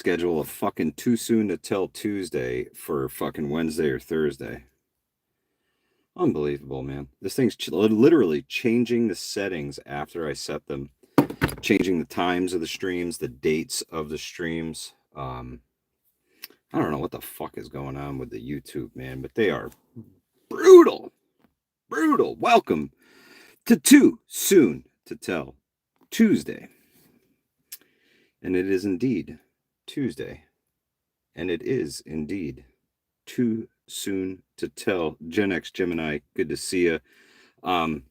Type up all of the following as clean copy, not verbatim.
schedule a fucking too soon to tell Tuesday for fucking Wednesday or Thursday. Unbelievable, man. This thing's literally changing the settings after I set them, changing the times of the streams, the dates of the streams. I don't know what the fuck is going on with the YouTube, man, but they are brutal. Brutal. Welcome to Too Soon to Tell Tuesday. And it is indeed Tuesday. And it is indeed too soon to tell. Gen X Gemini, good to see you. I'm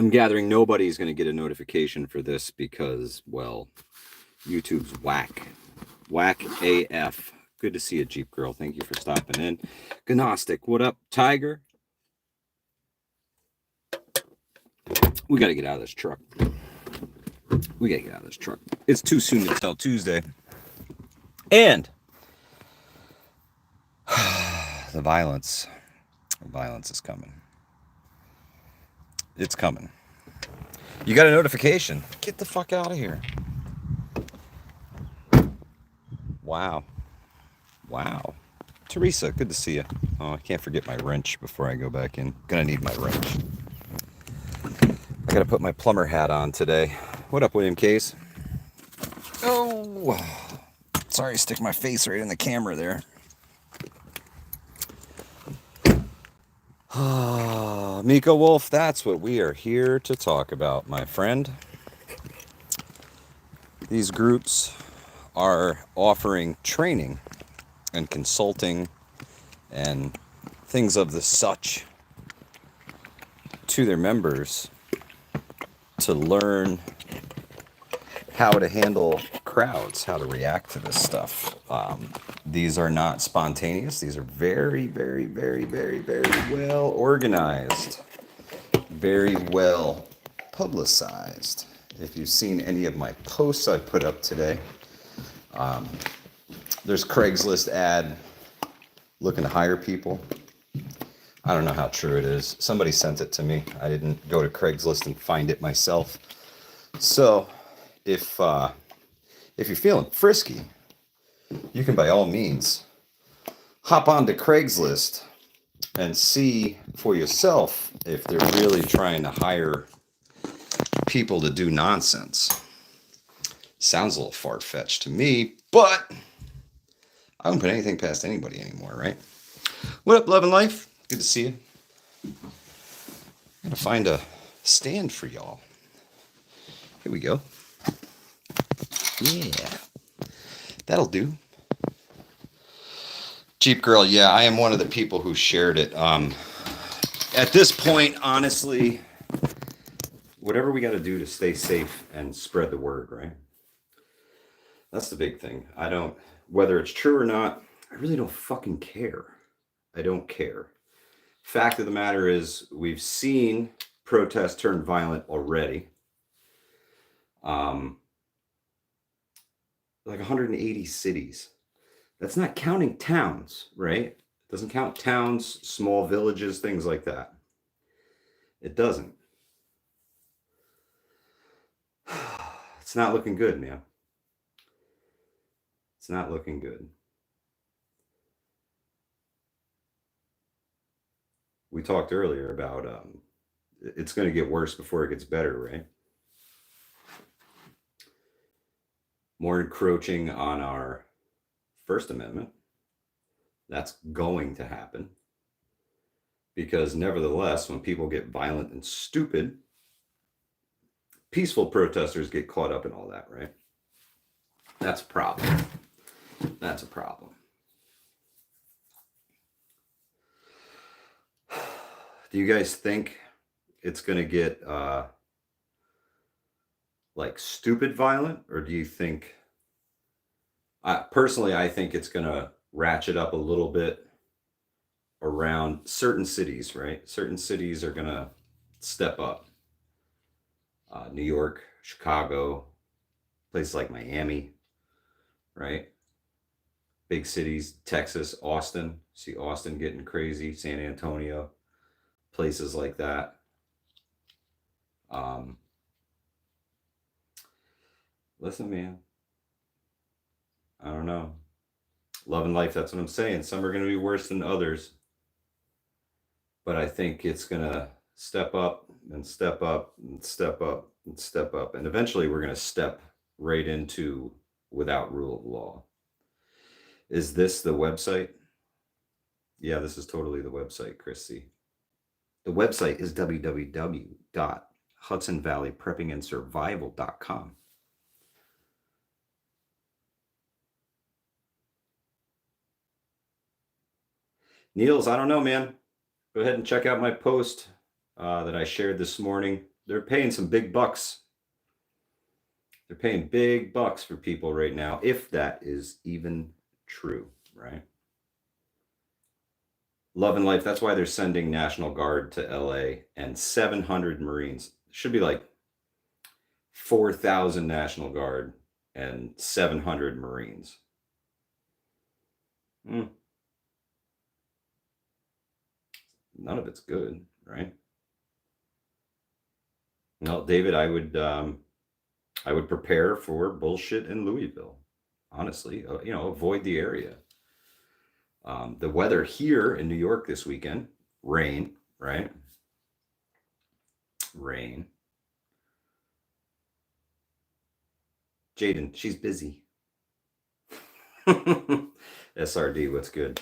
gathering nobody's going to get a notification for this because, well, YouTube's whack. Whack AF. Good to see you, Jeep Girl. Thank you for stopping in. Gnostic, what up? Tiger? We got to get out of this truck. It's too soon to tell Tuesday. And the violence is coming. It's coming. You got a notification. Get the fuck out of here. Wow. Teresa, good to see you. Oh, I can't forget my wrench before I go back in. Gonna need my wrench. I gotta put my plumber hat on today. What up, William Case? Oh, sorry, stick my face right in the camera there. Miko Wolf, that's what we are here to talk about, my friend. These groups are offering training and consulting and things of the such to their members to learn how to handle crowds, how to react to this stuff. These are not spontaneous. These are very, very, very, very, very well organized, very well publicized. If you've seen any of my posts I put up today, there's Craigslist ad looking to hire people. I don't know how true it is. Somebody sent it to me. I didn't go to Craigslist and find it myself. So if you're feeling frisky, you can by all means hop onto Craigslist and see for yourself if they're really trying to hire people to do nonsense. Sounds a little far-fetched to me, but I don't put anything past anybody anymore, right? What up, Love and Life? Good to see you. I'm gonna find a stand for y'all. Here we go. Yeah, that'll do. Jeep Girl, yeah, I am one of the people who shared it. At this point, honestly, whatever we got to do to stay safe and spread the word, right? That's the big thing. Whether it's true or not, I really don't fucking care. I don't care. Fact of the matter is, we've seen protests turn violent already. Like 180 cities. That's not counting towns, right? It doesn't count towns, small villages, things like that. It doesn't. It's not looking good, man. It's not looking good. We talked earlier about it's going to get worse before it gets better, right? More encroaching on our First Amendment. That's going to happen. Because nevertheless, when people get violent and stupid, peaceful protesters get caught up in all that, right? That's a problem. That's a problem. Do you guys think it's going to get like stupid violent, or do you think personally I think it's going to ratchet up a little bit around certain cities, right? Certain cities are going to step up. New York, Chicago, places like Miami, right? Big cities, Texas, Austin. See Austin getting crazy, San Antonio, places like that. Listen, man, I don't know. Love and life, that's what I'm saying. Some are going to be worse than others. But I think it's going to step up and step up and step up and step up. And eventually we're going to step right into without rule of law. Is this the website? Yeah, this is totally the website, Chrissy. The website is www.hudsonvalleypreppingandsurvival.com. Niels, I don't know, man. Go ahead and check out my post that I shared this morning. They're paying some big bucks. They're paying big bucks for people right now, if that is even true, right? Love and life. That's why they're sending National Guard to LA and 700 Marines. Should be like 4,000 National Guard and 700 Marines. None of it's good, right? No, David, I would prepare for bullshit in Louisville. Honestly, avoid the area. The weather here in New York this weekend, rain, right? Rain. Jaden, she's busy. SRD, what's good?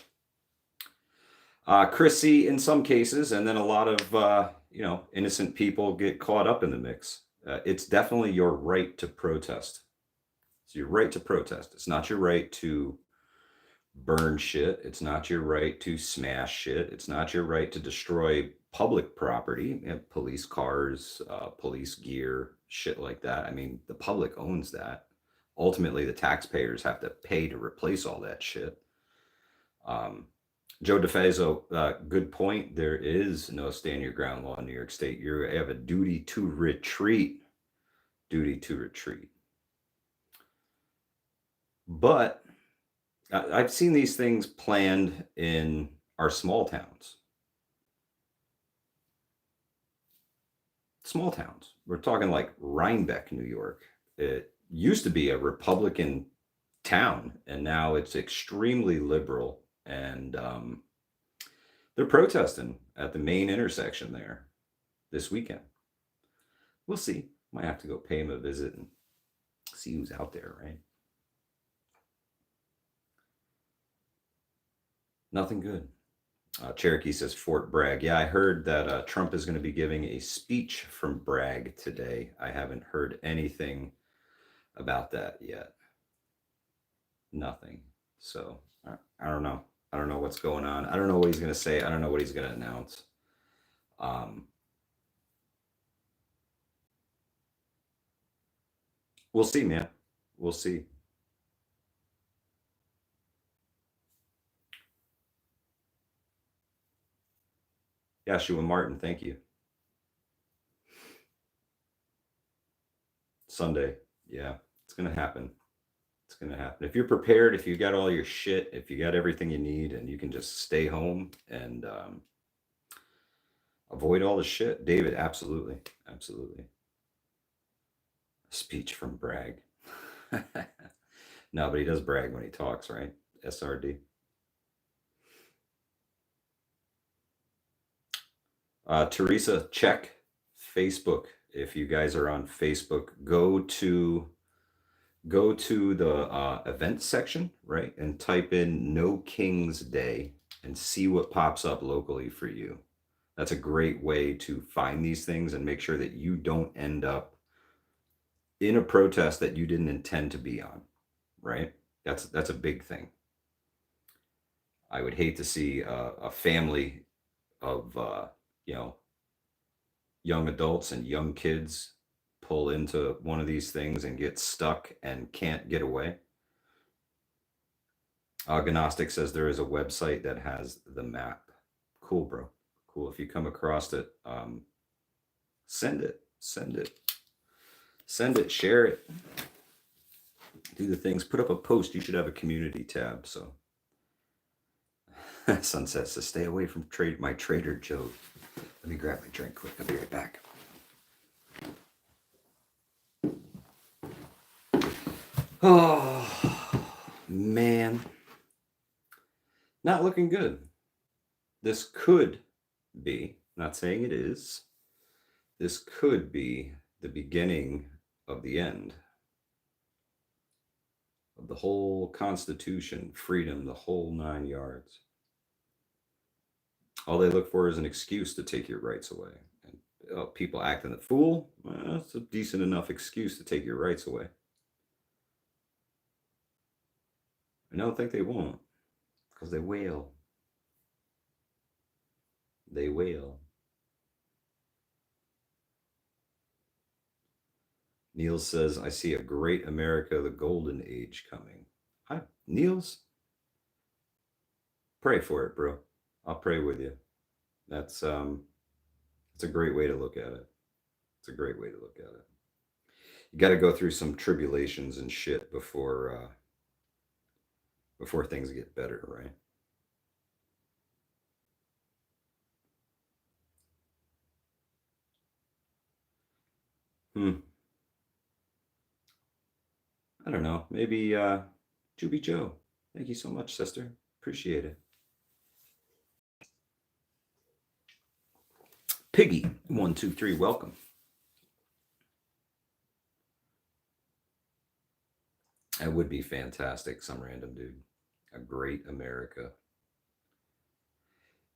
Chrissy, in some cases, and then a lot of innocent people get caught up in the mix. It's definitely your right to protest. It's your right to protest. It's not your right to burn shit. It's not your right to smash shit. It's not your right to destroy public property, police cars, police gear, shit like that. I mean, the public owns that. Ultimately, the taxpayers have to pay to replace all that shit. Joe DeFazo, good point. There is no stand your ground law in New York State. You have a duty to retreat. Duty to retreat. But I've seen these things planned in our small towns. Small towns. We're talking like Rhinebeck, New York. It used to be a Republican town, and now it's extremely liberal. And they're protesting at the main intersection there this weekend. We'll see. Might have to go pay him a visit and see who's out there, right? Nothing good. Cherokee says Fort Bragg. Yeah, I heard that Trump is going to be giving a speech from Bragg today. I haven't heard anything about that yet. Nothing. So I don't know. I don't know what's going on. I don't know what he's going to say. I don't know what he's going to announce. We'll see, man. We'll see. Yashua Martin, thank you. Sunday. Yeah, it's going to happen. It's going to happen. If you're prepared, if you got all your shit, if you got everything you need, and you can just stay home and avoid all the shit. David, absolutely. Absolutely. A speech from Bragg. No, but he does brag when he talks, right? SRD. Teresa, check Facebook. If you guys are on Facebook, go to the events section, right? And type in No King's Day and see what pops up locally for you. That's a great way to find these things and make sure that you don't end up in a protest that you didn't intend to be on, right? That's a big thing. I would hate to see a family of young adults and young kids pull into one of these things and get stuck and can't get away. Gnostic says there is a website that has the map. Cool, bro. Cool. If you come across it, send it. Share it. Do the things. Put up a post. You should have a community tab. So, Sunset says, stay away from my Trader Joe. Let me grab my drink quick. I'll be right back. Oh, Man, not looking good. This could be, not saying it is, this could be the beginning of the end of the whole Constitution, freedom, the whole 9 yards. All they look for is an excuse to take your rights away. And people acting the fool, well, that's a decent enough excuse to take your rights away. I don't think they won't, because they will. They will. Niels says, I see a great America, the golden age coming. Hi, Niels. Pray for it, bro. I'll pray with you. That's it's a great way to look at it. It's a great way to look at it. You got to go through some tribulations and shit before things get better, right? I don't know. Maybe Juby Joe. Thank you so much, sister. Appreciate it. Piggy123, welcome. That would be fantastic. Some random dude. A great America.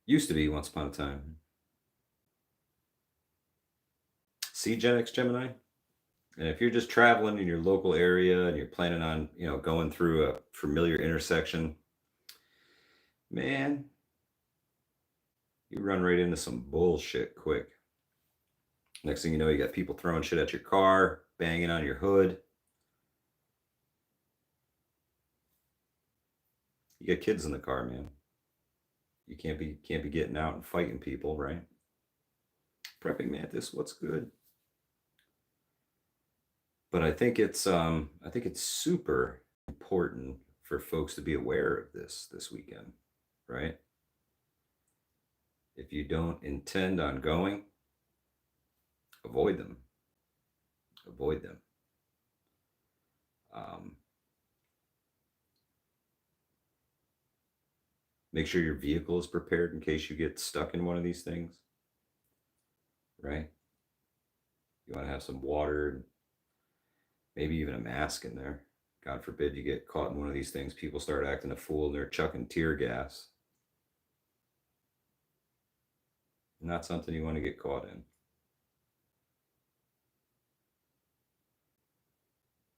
Used to be once upon a time. See, Gen X Gemini? And if you're just traveling in your local area and you're planning on, going through a familiar intersection, man, you run right into some bullshit quick. Next thing you know, you got people throwing shit at your car, banging on your hood. You got kids in the car, man. You can't be getting out and fighting people, right? Prepping Mantis, what's good? But I think it's super important for folks to be aware of this weekend, right? If you don't intend on going, avoid them. Avoid them. Make sure your vehicle is prepared in case you get stuck in one of these things, right? You want to have some water, maybe even a mask in there. God forbid you get caught in one of these things. People start acting a fool and they're chucking tear gas. Not something you want to get caught in.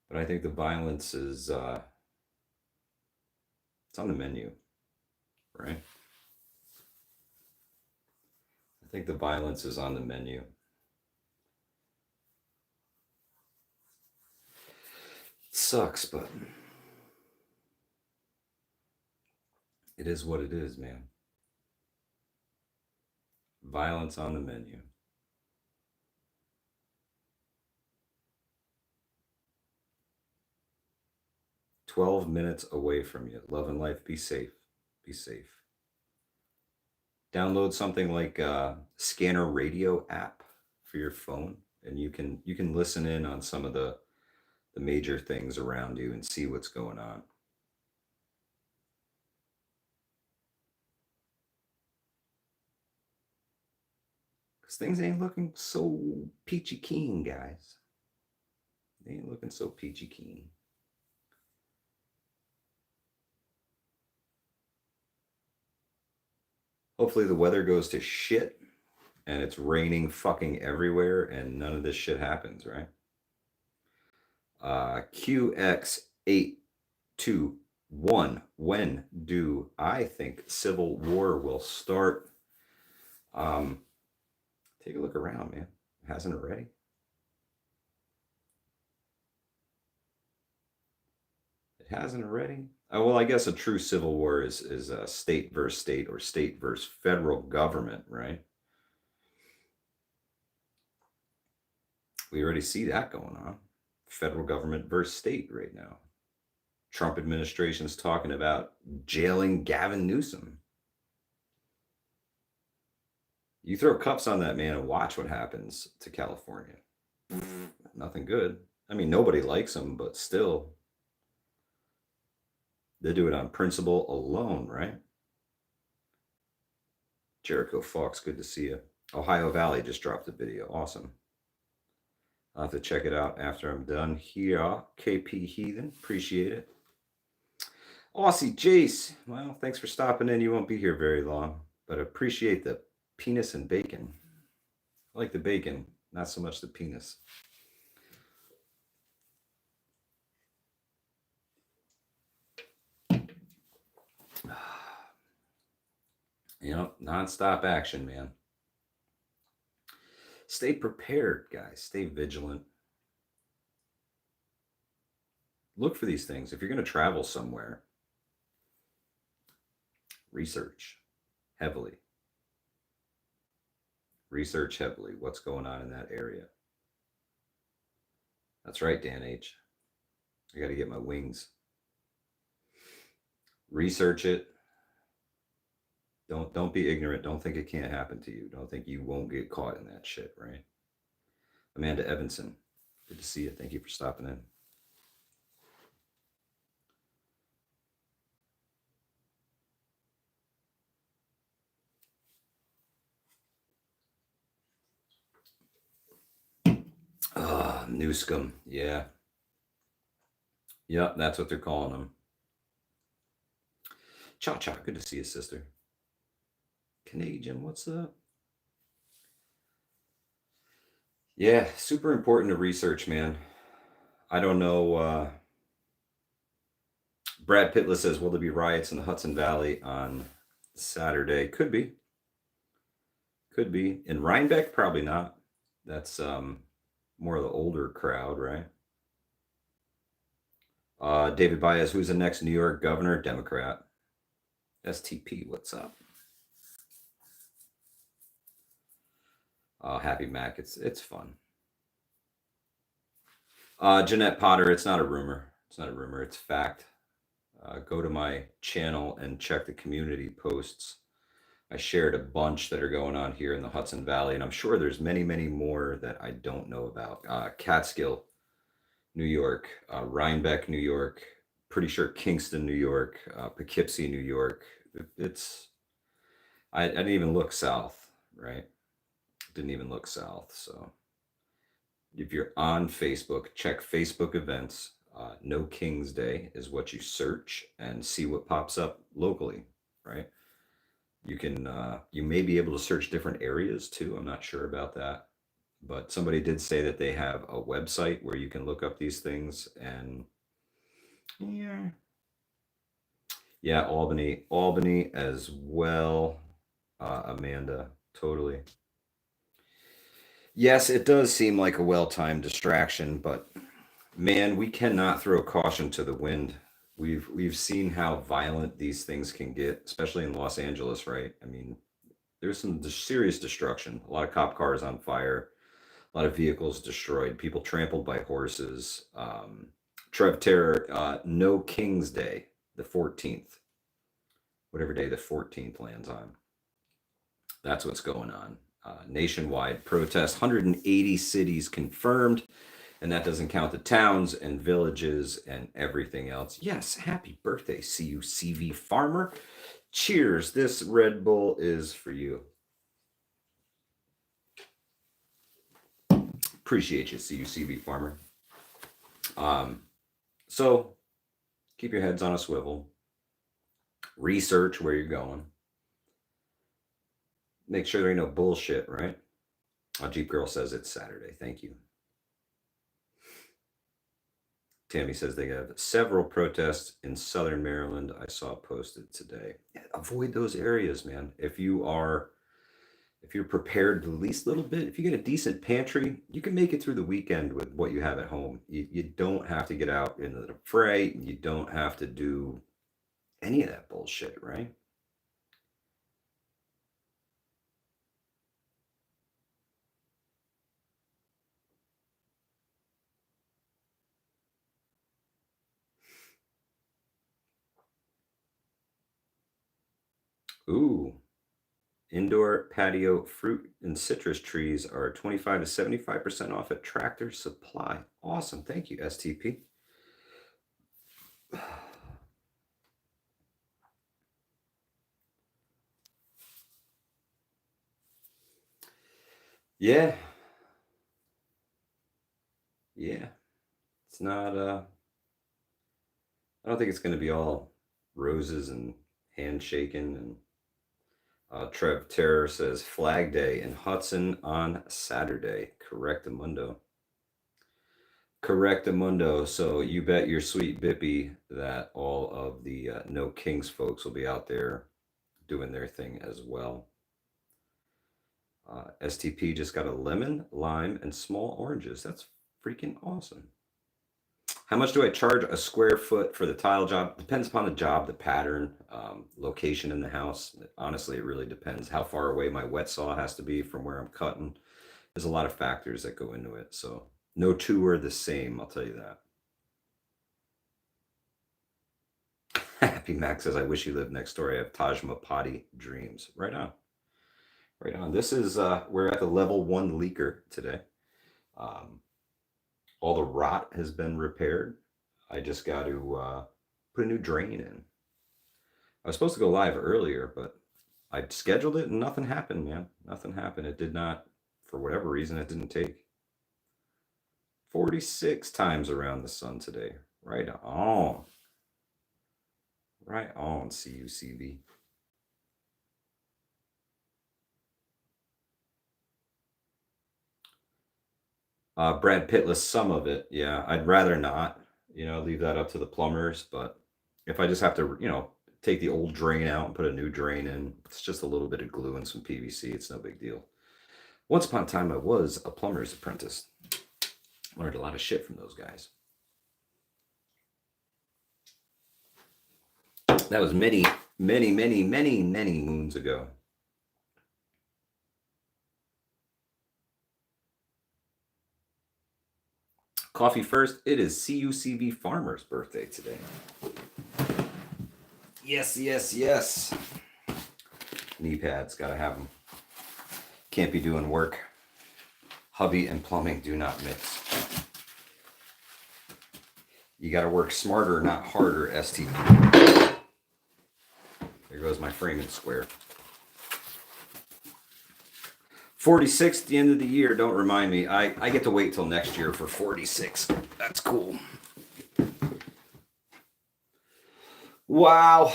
But I think the violence is it's on the menu, right? I think the violence is on the menu. It sucks, but it is what it is, man. Violence on the menu. "12 minutes away from you. Love and life. Be safe. Be safe." Download something like Scanner Radio app for your phone, and you can listen in on some of the major things around you and see what's going on. Because things ain't looking so peachy keen, guys. They ain't looking so peachy keen. Hopefully the weather goes to shit and it's raining fucking everywhere and none of this shit happens, right? QX821. When do I think civil war will start? Take a look around, man. Hasn't already? It hasn't already? Oh, well, I guess a true civil war is state versus state or state versus federal government, right? We already see that going on. Federal government versus state right now. Trump administration's talking about jailing Gavin Newsom. You throw cuffs on that man and watch what happens to California. Nothing good. I mean, nobody likes him, but still. They do it on principle alone, right? Jericho Fox, good to see you. Ohio Valley just dropped a video. Awesome. I'll have to check it out after I'm done here. KP Heathen, appreciate it. Aussie Jace, well, thanks for stopping in. You won't be here very long, but appreciate the penis and bacon. I like the bacon, not so much the penis. You know, nonstop action, man. Stay prepared, guys. Stay vigilant. Look for these things. If you're going to travel somewhere, research heavily. Research heavily what's going on in that area. That's right, Dan H. I got to get my wings. Research it. Don't be ignorant. Don't think it can't happen to you. Don't think you won't get caught in that shit, right? Amanda Evanson, good to see you. Thank you for stopping in. Newscomb, yeah. Yep, that's what they're calling them. Cha-cha, good to see you, sister. Canadian, what's up? Yeah, super important to research, man. I don't know. Brad Pitless says, will there be riots in the Hudson Valley on Saturday? Could be. Could be. In Rhinebeck, probably not. That's more of the older crowd, right? David Baez, who's the next New York governor? Democrat. STP, what's up? Happy Mac, it's fun. Jeanette Potter, it's not a rumor. It's not a rumor. It's fact. Go to my channel and check the community posts. I shared a bunch that are going on here in the Hudson Valley, and I'm sure there's many, many more that I don't know about. Catskill, New York, Rhinebeck, New York, pretty sure Kingston, New York, Poughkeepsie, New York. I didn't even look south, right? Didn't even look south. So if you're on Facebook, check Facebook events. No King's Day is what you search and see what pops up locally, right? You can you may be able to search different areas too. I'm not sure about that, but somebody did say that they have a website where you can look up these things. And yeah, Albany as well. Amanda, totally. Yes, it does seem like a well-timed distraction, but man, we cannot throw caution to the wind. We've seen how violent these things can get, especially in Los Angeles, right? I mean, there's some serious destruction. A lot of cop cars on fire, a lot of vehicles destroyed, people trampled by horses. Trev Terror, no King's Day, the 14th, whatever day the 14th lands on. That's what's going on. Nationwide protest, 180 cities confirmed. And that doesn't count the towns and villages and everything else. Yes, happy birthday, CUCV Farmer. Cheers. This Red Bull is for you. Appreciate you, CUCV Farmer. So keep your heads on a swivel. Research where you're going. Make sure there ain't no bullshit, right? Jeep Girl says it's Saturday. Thank you. Tammy says they have several protests in Southern Maryland. I saw posted today. Avoid those areas, man. If you're prepared the least little bit, if you get a decent pantry, you can make it through the weekend with what you have at home. You don't have to get out into the fray. You don't have to do any of that bullshit, right? Ooh. Indoor patio fruit and citrus trees are 25 to 75% off at Tractor Supply. Awesome. Thank you, STP. Yeah. Yeah. It's not I don't think it's going to be all roses and handshaking. And Trev Terror says Flag Day in Hudson on Saturday. Correctamundo. Correctamundo. So you bet your sweet Bippy that all of the No Kings folks will be out there doing their thing as well. STP just got a lemon, lime, and small oranges. That's freaking awesome. How much do I charge a square foot for the tile job? Depends upon the job, the pattern, location in the house. Honestly, it really depends how far away my wet saw has to be from where I'm cutting. There's a lot of factors that go into it. So no two are the same, I'll tell you that. Happy Max says, I wish you lived next door. I have Taj Mahal dreams. Right on. Right on. This is, we're at the level 1 leaker today. All the rot has been repaired. I just got to put a new drain in. I was supposed to go live earlier, but I scheduled it and nothing happened, man. Nothing happened. It did not, for whatever reason, it didn't take. 46 times around the sun today. Right on. Right on, CUCB. Brad Pittless, some of it. Yeah, I'd rather not, leave that up to the plumbers. But if I just have to, take the old drain out and put a new drain in, it's just a little bit of glue and some PVC. It's no big deal. Once upon a time, I was a plumber's apprentice. Learned a lot of shit from those guys. That was many, many, many, many, many moons ago. Coffee first. It is CUCB Farmer's birthday today. Yes, yes, yes. Knee pads, gotta have them. Can't be doing work. Hubby and plumbing do not mix. You gotta work smarter, not harder, STP. There goes my framing square. 46 at the end of the year, don't remind me. I get to wait till next year for 46. That's cool. Wow.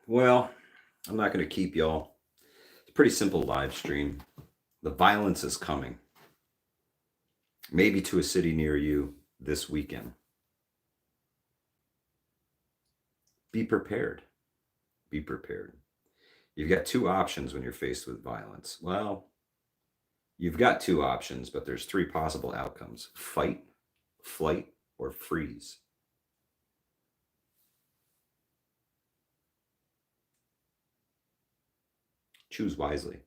Well, I'm not going to keep y'all. It's a pretty simple live stream. The violence is coming. Maybe to a city near you this weekend. Be prepared. Be prepared. You've got two options when you're faced with violence. Well, you've got two options, but there's three possible outcomes: fight, flight, or freeze. Choose wisely.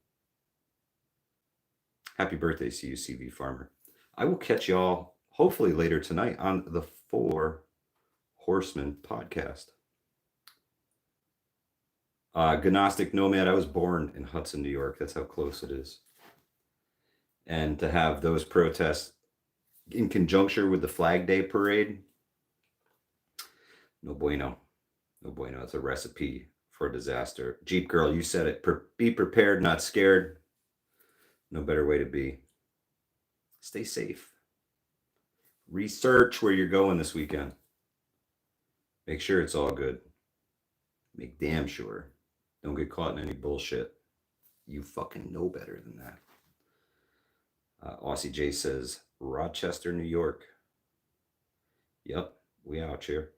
Happy birthday, CUCV Farmer. I will catch y'all hopefully later tonight on the Four Horsemen podcast. Gnostic Nomad, I was born in Hudson, New York. That's how close it is. And to have those protests in conjunction with the Flag Day parade, no bueno. No bueno. It's a recipe for disaster. Jeep Girl, you said it. Be prepared, not scared. No better way to be. Stay safe. Research where you're going this weekend. Make sure it's all good. Make damn sure. Don't get caught in any bullshit. You fucking know better than that. Aussie J says, Rochester, New York. Yep, we out here.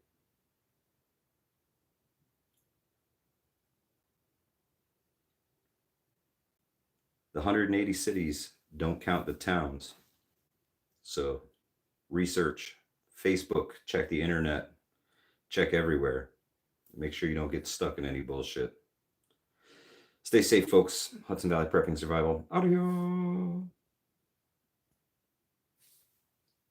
The 180 cities don't count the towns. So research, Facebook, check the internet, check everywhere. Make sure you don't get stuck in any bullshit. Stay safe, folks. Hudson Valley Prepping Survival. Audio.